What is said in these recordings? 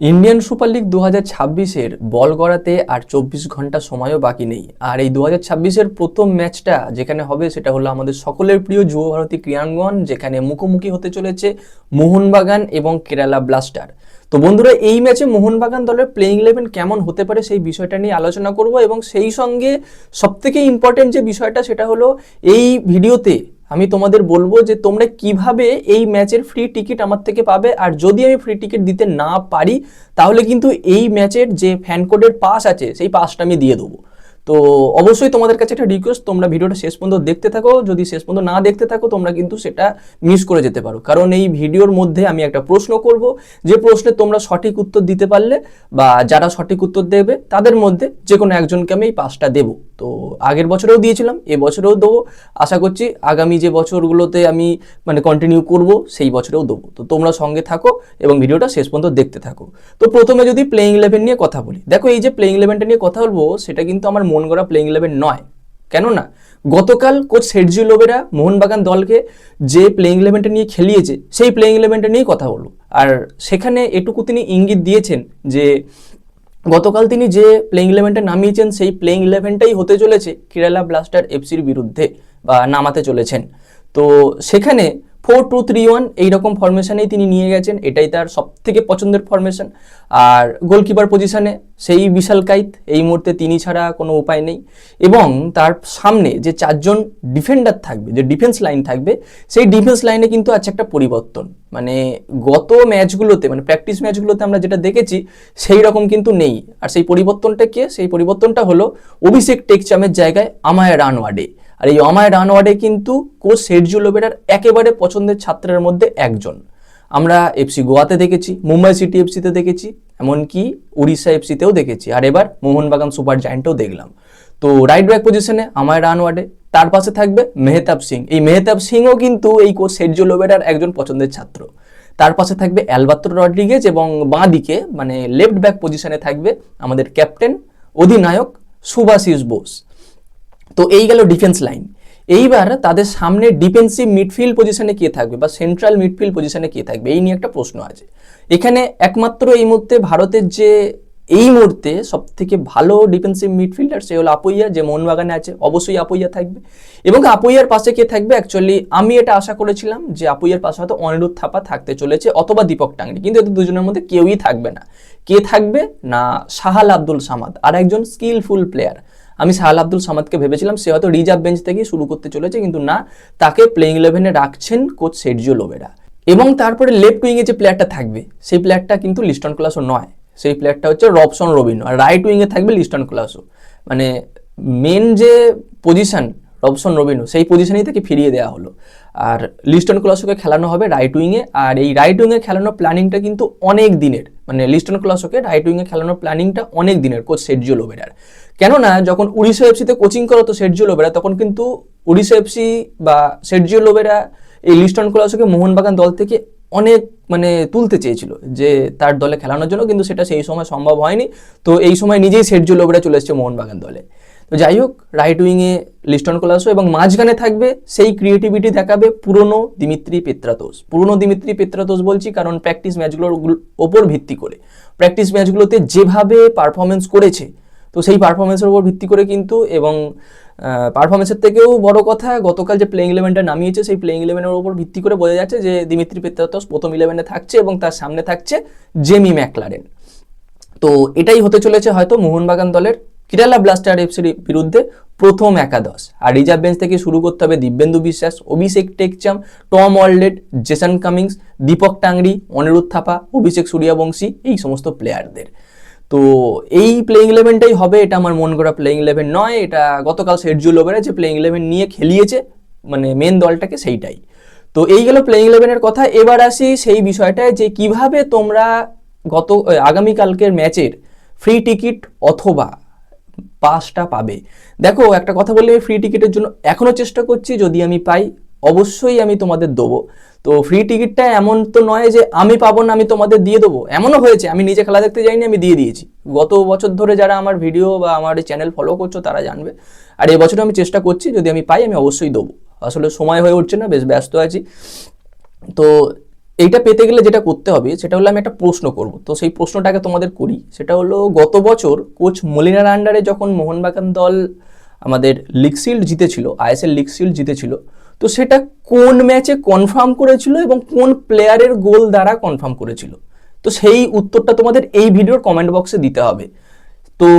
Indian super league 2026-এর বল গড়াতে আর 24 ঘন্টা সময়ও বাকি নেই। আর এই 2026-এর প্রথম ম্যাচটা যেখানে হবে সেটা হলো আমাদের সকলের প্রিয় যুব ভারতী ক্রীড়াঙ্গন, যেখানে মুখোমুখি হতে চলেছে মোহনবাগান এবং কেরালা ব্লাস্টার। তো বন্ধুরা, এই ম্যাচে মোহনবাগান দলের প্লেইং ইলেভেন কেমন হতে পারে সেই বিষয়টা নিয়ে আলোচনা করব, এবং সেই সঙ্গে সবথেকে ইম্পর্টেন্ট যে বিষয়টা সেটা হলো এই ভিডিওতে আমি তোমাদের বলবো যে তোমরা কিভাবে এই ম্যাচের ফ্রি টিকিট আমার থেকে পাবে। আর যদি আমি ফ্রি টিকিট দিতে না পারি তাহলে কিন্তু এই ম্যাচের যে ফ্যান কোডের পাস আছে সেই পাসটা আমি দিয়ে দেবো। তো অবশ্যই তোমাদের কাছে একটা রিকোয়েস্ট, তোমরা ভিডিওটা শেষ পর্যন্ত দেখতে থাকো। যদি শেষ পর্যন্ত না দেখতে থাকো তোমরা কিন্তু সেটা মিস করে যেতে পারো, কারণ এই ভিডিওর মধ্যে আমি একটা প্রশ্ন করব, যে প্রশ্নে তোমরা সঠিক উত্তর দিতে পারলে বা যারা সঠিক উত্তর দেবে তাদের মধ্যে যে কোনো একজনকে আমি এই পাসটা দেবো। তো আগের বছরেও দিয়েছিলাম, এবছরেও দেবো। আশা করছি আগামী যে বছরগুলোতে আমি কন্টিনিউ করব সেই বছরেও দেবো। তো তোমরা সঙ্গে থাকো এবং ভিডিওটা শেষ পর্যন্ত দেখতে থাকো। তো প্রথমে যদি প্লেইং ইলেভেন নিয়ে কথা বলি, দেখো এই যে প্লেইং ইলেভেনটা নিয়ে কথা বলবো সেটা কিন্তু আমার মন গড়া প্লেইং ইলেভেন নয়। কেননা গতকাল কোচ সের্জিও লোবেরা মোহনবাগান দলকে যে প্লেইং ইলেভেনটা নিয়ে খেলিয়েছে সেই প্লেইং ইলেভেনটা নিয়েই কথা বলবো। আর সেখানে এটুকু তিনি ইঙ্গিত দিয়েছেন যে গতকাল তিনি যে প্লেইং ইলেভেনটা নামিয়েছেন সেই প্লেইং ইলেভেনটাই হতে চলেছে কেরালা ব্লাস্টার এফসির বিরুদ্ধে বা নামাতে চলেছেন। তো সেখানে 4-2-3-1 এইরকম ফরমেশনেই তিনি নিয়ে গেছেন, এটাই তার সব থেকে পছন্দের ফরমেশন। আর গোলকিপার পজিশনে সেই বিশাল কাইত, এই মুহূর্তে তিনি ছাড়া কোনো উপায় নেই। এবং তার সামনে যে চারজন ডিফেন্ডার থাকবে, যে ডিফেন্স লাইন থাকবে, সেই ডিফেন্স লাইনে কিন্তু আছে একটা পরিবর্তন। গত ম্যাচগুলোতে প্র্যাকটিস ম্যাচগুলোতে আমরা যেটা দেখেছি সেই রকম কিন্তু নেই। আর সেই পরিবর্তনটা কে? সেই পরিবর্তনটা হলো অভিষেক টেকচামের জায়গায় আমায় রানওয়াডে। আর এই আমায় রানওয়াডে কিন্তু কোচ সের্জিও লোবেরার একেবারে পছন্দের ছাত্রের মধ্যে একজন। আমরা এফসি গোয়াতে দেখেছি, মুম্বাই সিটি এফসিতে দেখেছি, এমনকি উড়িষ্যা এফসিতেও দেখেছি, আর এবার মোহনবাগান সুপার জায়ান্টেও দেখলাম। তো রাইট ব্যাক পজিশনে আমায় রানওয়াডে, তার পাশে থাকবে মেহতাব সিং। এই মেহতাব সিংও কিন্তু এই কোচ সের্জিও লোবেরার একজন পছন্দের ছাত্র। তার পাশে থাকবে অ্যালবার্তো রড্রিগেজ, এবং বাঁ দিকে লেফট ব্যাক পজিশনে থাকবে আমাদের ক্যাপ্টেন অধিনায়ক সুভাশিস বোস। তো এই গেল ডিফেন্স লাইন। এইবার তাদের সামনে ডিফেন্সিভ মিডফিল্ড পজিশনে কে থাকবে বা সেন্ট্রাল মিডফিল্ড পজিশনে কে থাকবে, এই নিয়ে একটা প্রশ্ন আছে। এখানে একমাত্র এই মুহূর্তে ভারতের যে এই মুহূর্তে সব থেকে ভালো ডিফেন্সিভ মিডফিল্ডার সে হলো আপুইয়া, যে মোহনবাগানে আছে। অবশ্যই আপুইয়া থাকবে, এবং আপুইয়ার পাশে কে থাকবে? অ্যাকচুয়ালি আমি এটা আশা করেছিলাম যে আপুইয়ার পাশে হয়তো অনিরুদ্ধ থাপা থাকতে চলেছে অথবা দীপক টাংরি, কিন্তু এদের দুজনের মধ্যে কেউই থাকবে না। কে থাকবে না? সাহাল আব্দুল সামাদ, আর একজন স্কিলফুল প্লেয়ার। আমি সাহাল আব্দুল সামাদকে ভেবেছিলাম সে হয়তো রিজার্ভ বেঞ্চ থেকেই শুরু করতে চলেছে, কিন্তু না, তাকে প্লেইং ইলেভেনে রাখছেন কোচ সের্জিও লোবেরা। এবং তারপরে লেফট উইংয়ে যে প্লেয়ারটা থাকবে সেই প্লেয়ারটা কিন্তু লিস্টন কোলাসো নয়, সেই প্লেয়ারটা হচ্ছে রবসন রবিনো। আর রাইট উইংয়ে থাকবে লিস্টন কোলাসো। মেন যে পজিশন রবসন রবিনো, সেই পজিশনেই তাকে ফিরিয়ে দেওয়া হলো, আর লিস্টন কোলাসোকে খেলানো হবে রাইট উইংয়ে। আর এই রাইট উইংয়ে খেলানোর প্ল্যানিংটা কিন্তু অনেক দিনের, লিস্টন কোলাসোকে রাইট উইংয়ে খেলানোর প্ল্যানিংটা অনেক দিনের কোচ সের্জিও লোবেরার। কেননা যখন উড়িষ্যা এফসিতে কোচিং করতো সের্জিও লোবেরা, তখন কিন্তু উড়িষ্যা এফসি বা সের্জিও লোবেরা এই লিস্টন কোলাসোকে মোহনবাগান দল থেকে অনেক তুলতে চেয়েছিল যে তার দলে খেলানোর জন্য, কিন্তু সেটা সেই সময় সম্ভব হয়নি। তো এই সময় নিজেই সের্জিও লোবেরা চলে এসেছে মোহনবাগান দলে। তো যাই হোক, রাইট উইংয়ে লিস্টন কোলাসো, এবং মাঝখানে থাকবে সেই ক্রিয়েটিভিটি দেখাবে পুরনো দিমিত্রি পেত্রাতোস। পুরনো দিমিত্রি পেত্রাতোস বলছি কারণ প্র্যাকটিস ম্যাচগুলোর ওপর ভিত্তি করে, প্র্যাকটিস ম্যাচগুলোতে যেভাবে পারফরমেন্স করেছে, তো সেই পারফরমেন্সের উপর ভিত্তি করে কিন্তু, এবং পারফরমেন্সের থেকেও বড় কথা গতকাল যে প্লেইং ইলেভেনটা নামিয়েছে সেই প্লেইং ইলেভেনের উপর ভিত্তি করে বোঝা যাচ্ছে যে দিমিত্রি পেত্রাতোস প্রথম ইলেভেনে থাকছে, এবং তার সামনে থাকছে জেমি ম্যাকলারেন। তো এটাই হতে চলেছে হয়তো মোহনবাগান দলের কেরালা ব্লাস্টার এফসির বিরুদ্ধে প্রথম একাদশ। আর রিজার্ভ বেঞ্চ থেকে শুরু করতে হবে Dibyendu Biswas, Abhishek Tekcham, Tom Aldred, Jason Cummings, Deepak Tangri, Aniruddha Thapa, Abhishek Suryavanshi, এই সমস্ত প্লেয়ারদের। তো এই প্লেইং ইলেভেনটাই হবে, এটা আমার মন করা প্লেইং ইলেভেন নয়, এটা গতকাল সের্জিও লোবেরা যে প্লেইং ইলেভেন নিয়ে খেলিয়েছে মেন দলটাকে, সেইটাই। তো এই গেল প্লেইং ইলেভেনের কথা। এবার আসি সেই বিষয়টায় যে কিভাবে তোমরা আগামীকালকের ম্যাচের ফ্রি টিকিট অথবা পাসটা পাবে। দেখো, একটা কথা বললে, ফ্রি টিকিটের জন্য এখনও চেষ্টা করছি, যদি আমি পাই অবশ্যই আমি তোমাদের দেবো। তো ফ্রি টিকিটটা এমন তো নয় যে আমি পাবো না আমি তোমাদের দিয়ে দেবো, এমনও হয়েছে আমি নিজে খেলা দেখতে যাইনি, আমি দিয়ে দিয়েছি। গত বছর ধরে যারা আমার ভিডিও বা আমার চ্যানেল ফলো করছো তারা জানবে। আর এই বছর আমি চেষ্টা করছি, যদি আমি পাই আমি অবশ্যই দেবো। আসলে সময় হয়ে উঠছে না, বেশ ব্যস্ত আছি। তো এইটা পেতে গেলে যেটা করতে হবে সেটা হলো আমি একটা প্রশ্ন করব, তো সেই প্রশ্নটাকে তোমাদের করি। সেটা হলো গত বছর কোচ মলিনার আন্ডারে যখন মোহনবাগান দল আমাদের লিগ শিল্ড জিতেছিল, আইএসএল লিগ শিল্ড জিতেছিল, তো সেটা কোন ম্যাচে কনফার্ম করেছিল এবং কোন প্লেয়ারের গোল দ্বারা কনফার্ম করেছিল? তো সেই উত্তরটা তোমাদের এই ভিডিওর কমেন্ট বক্সে দিতে হবে। তো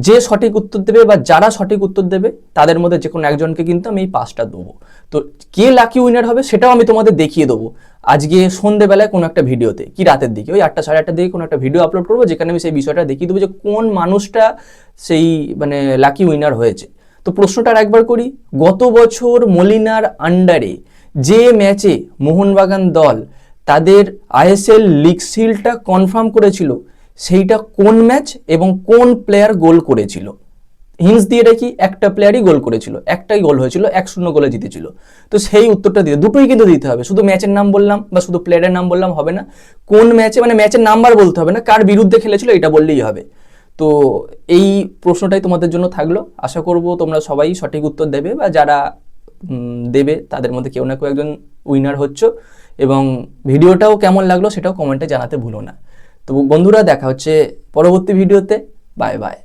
যে সঠিক উত্তর দেবে বা যারা সঠিক উত্তর দেবে তাদের মধ্যে যে কোনো একজনকে কিন্তু আমি এই পাসটা দেবো। তো কে লাকি উইনার হবে সেটাও আমি তোমাদের দেখিয়ে দেবো আজকে সন্ধ্যেবেলায় কোনো একটা ভিডিওতে, কি রাতের দিকে ওই 8টা সাড়ে 8টার দিকে কোনো একটা ভিডিও আপলোড করবো, যেখানে আমি সেই বিষয়টা দেখিয়ে দেবো যে কোন মানুষটা সেই মানে লাকি উইনার হয়েছে। তো প্রশ্নটা একবার করি, গত বছর মলিনার আন্ডারে যে ম্যাচে মোহনবাগান দল তাদের আইএসএল লিগ শিল্ডটা কনফার্ম করেছিল সেইটা কোন ম্যাচ এবং কোন প্লেয়ার গোল করেছিল? হিন্স দিয়ে রাখি, একটা প্লেয়ারই গোল করেছিল, একটাই গোল হয়েছিল, 1-0 গোলে জিতেছিল। তো সেই উত্তরটা দিতে, দুটোই কিন্তু দিতে হবে, শুধু ম্যাচের নাম বললাম বা শুধু প্লেয়ারের নাম বললাম হবে না, কোন ম্যাচে মানে ম্যাচের নাম্বার বলতে হবে না, কার বিরুদ্ধে খেলেছিল এটা বললেই হবে। তো এই প্রশ্নটাই তোমাদের জন্য থাকলো, আশা করব তোমরা সবাই সঠিক উত্তর দেবে বা যারা দেবে তাদের মধ্যে কেউ না কেউ একজন উইনার হচ্ছ। এবং ভিডিওটাও কেমন লাগলো সেটাও কমেন্টে জানাতে ভুলো না। তো বন্ধুরা দেখা হচ্ছে পরবর্তী ভিডিওতে, বাই বাই।